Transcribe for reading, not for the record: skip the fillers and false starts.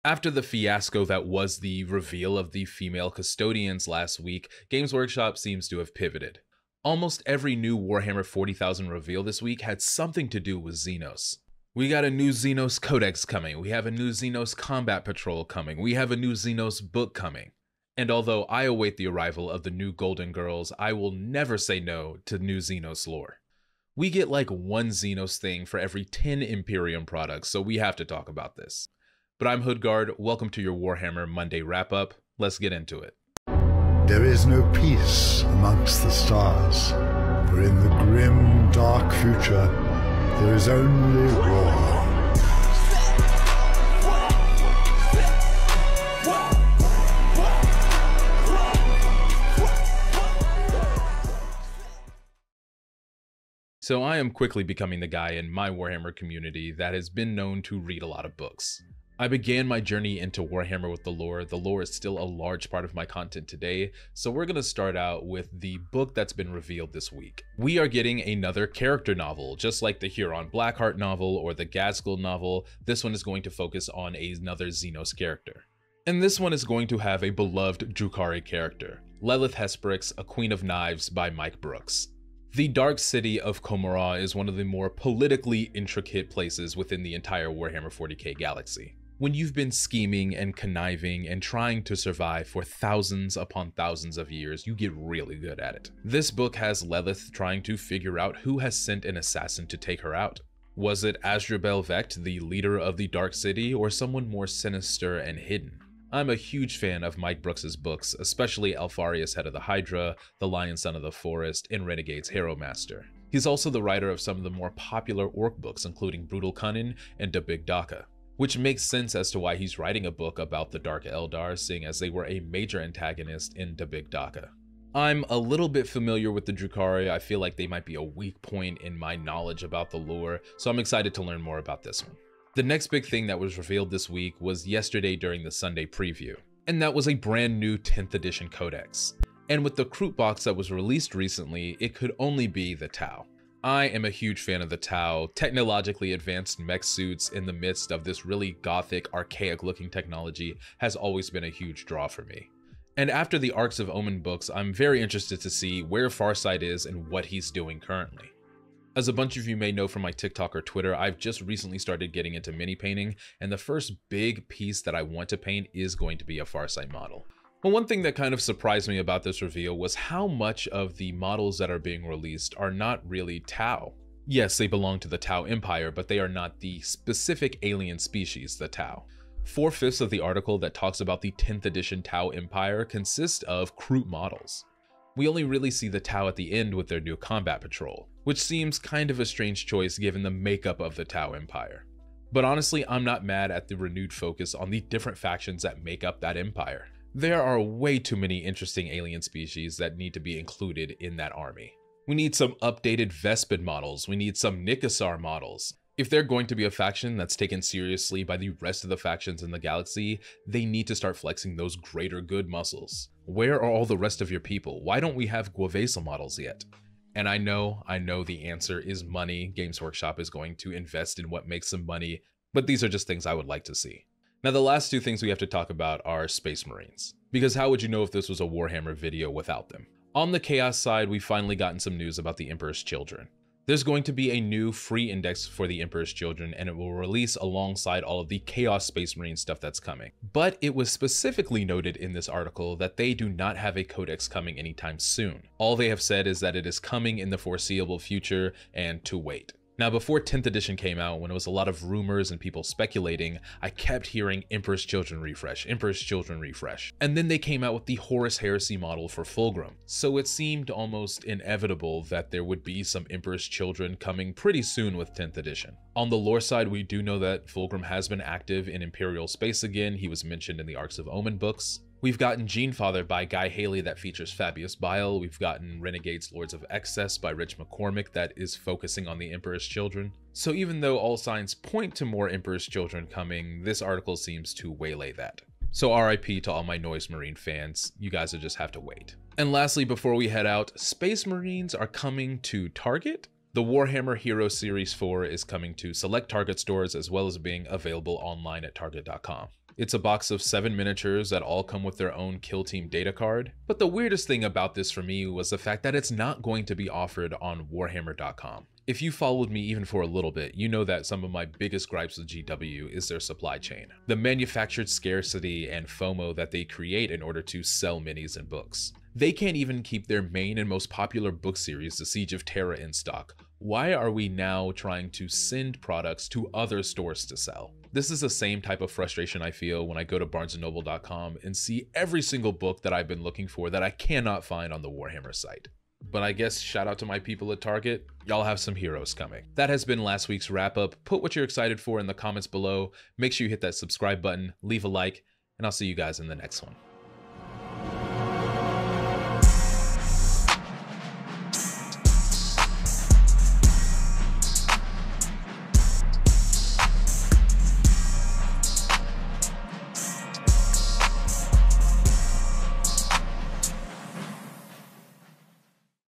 After the fiasco that was the reveal of the female custodians last week, Games Workshop seems to have pivoted. Almost every new Warhammer 40,000 reveal this week had something to do with Xenos. We got a new Xenos Codex coming, we have a new Xenos Combat Patrol coming, we have a new Xenos book coming. And although I await the arrival of the new Golden Girls, I will never say no to new Xenos lore. We get like one Xenos thing for every 10 Imperium products, so we have to talk about this. But I'm Hoodguard, welcome to your Warhammer Monday wrap-up. Let's get into it. There is no peace amongst the stars, for in the grim, dark future, there is only war. So I am quickly becoming the guy in my Warhammer community that has been known to read a lot of books. I began my journey into Warhammer with the lore. The lore is still a large part of my content today, so we're going to start out with the book that's been revealed this week. We are getting another character novel, just like the Huron Blackheart novel or the Gaskell novel. This one is going to focus on another Xenos character. And this one is going to have a beloved Drukhari character, Lelith Hesperax, A Queen of Knives by Mike Brooks. The Dark City of Komorrah is one of the more politically intricate places within the entire Warhammer 40k galaxy. When you've been scheming and conniving and trying to survive for thousands upon thousands of years, you get really good at it. This book has Lelith trying to figure out who has sent an assassin to take her out. Was it Asdrubal Vecht, the leader of the Dark City, or someone more sinister and hidden? I'm a huge fan of Mike Brooks' books, especially Alfarius Head of the Hydra, The Lion Son of the Forest, and Renegade's Hero Master. He's also the writer of some of the more popular orc books, including Brutal Cunning and Da Big Daka, which makes sense as to why he's writing a book about the Dark Eldar, seeing as they were a major antagonist in Da Big Daka. I'm a little bit familiar with the Drukhari. I feel like they might be a weak point in my knowledge about the lore, so I'm excited to learn more about this one. The next big thing that was revealed this week was yesterday during the Sunday preview, and that was a brand new 10th edition codex. And with the Kroot box that was released recently, it could only be the Tau. I am a huge fan of the Tau, technologically advanced mech suits in the midst of this really gothic, archaic looking technology has always been a huge draw for me. And after the Arcs of Omen books, I'm very interested to see where Farsight is and what he's doing currently. As a bunch of you may know from my TikTok or Twitter, I've just recently started getting into mini painting, and the first big piece that I want to paint is going to be a Farsight model. Well, one thing that kind of surprised me about this reveal was how much of the models that are being released are not really Tau. Yes, they belong to the Tau Empire, but they are not the specific alien species, the Tau. 4/5 of the article that talks about the 10th edition Tau Empire consists of Kroot models. We only really see the Tau at the end with their new combat patrol, which seems kind of a strange choice given the makeup of the Tau Empire. But honestly, I'm not mad at the renewed focus on the different factions that make up that empire. There are way too many interesting alien species that need to be included in that army. We need some updated Vespid models, we need some Nikasar models. If they're going to be a faction that's taken seriously by the rest of the factions in the galaxy, they need to start flexing those greater good muscles. Where are all the rest of your people? Why don't we have Guavesa models yet? And I know the answer is money. Games Workshop is going to invest in what makes them money, but these are just things I would like to see. Now, the last two things we have to talk about are Space Marines, because how would you know if this was a Warhammer video without them? On the Chaos side, we've finally gotten some news about the Emperor's Children. There's going to be a new free index for the Emperor's Children, and it will release alongside all of the Chaos Space Marine stuff that's coming. But it was specifically noted in this article that they do not have a codex coming anytime soon. All they have said is that it is coming in the foreseeable future and to wait. Now, before 10th edition came out, when it was a lot of rumors and people speculating, I kept hearing Emperor's Children refresh, Emperor's Children refresh. And then they came out with the Horus Heresy model for Fulgrim. So it seemed almost inevitable that there would be some Emperor's Children coming pretty soon with 10th edition. On the lore side, we do know that Fulgrim has been active in Imperial space again. He was mentioned in the Arcs of Omen books. We've gotten Genefather by Guy Haley that features Fabius Bile. We've gotten Renegade's Lords of Excess by Rich McCormick that is focusing on the Emperor's Children. So even though all signs point to more Emperor's Children coming, this article seems to waylay that. So RIP to all my Noise Marine fans, you guys will just have to wait. And lastly, before we head out, Space Marines are coming to Target. The Warhammer Hero Series 4 is coming to select Target stores as well as being available online at Target.com. It's a box of 7 miniatures that all come with their own Kill Team data card. But the weirdest thing about this for me was the fact that it's not going to be offered on Warhammer.com. If you followed me even for a little bit, you know that some of my biggest gripes with GW is their supply chain. The manufactured scarcity and FOMO that they create in order to sell minis and books. They can't even keep their main and most popular book series, The Siege of Terra, in stock. Why are we now trying to send products to other stores to sell? This is the same type of frustration I feel when I go to barnesandnoble.com and see every single book that I've been looking for that I cannot find on the Warhammer site. But I guess shout out to my people at Target, y'all have some heroes coming. That has been last week's wrap up. Put what you're excited for in the comments below. Make sure you hit that subscribe button, leave a like, and I'll see you guys in the next one.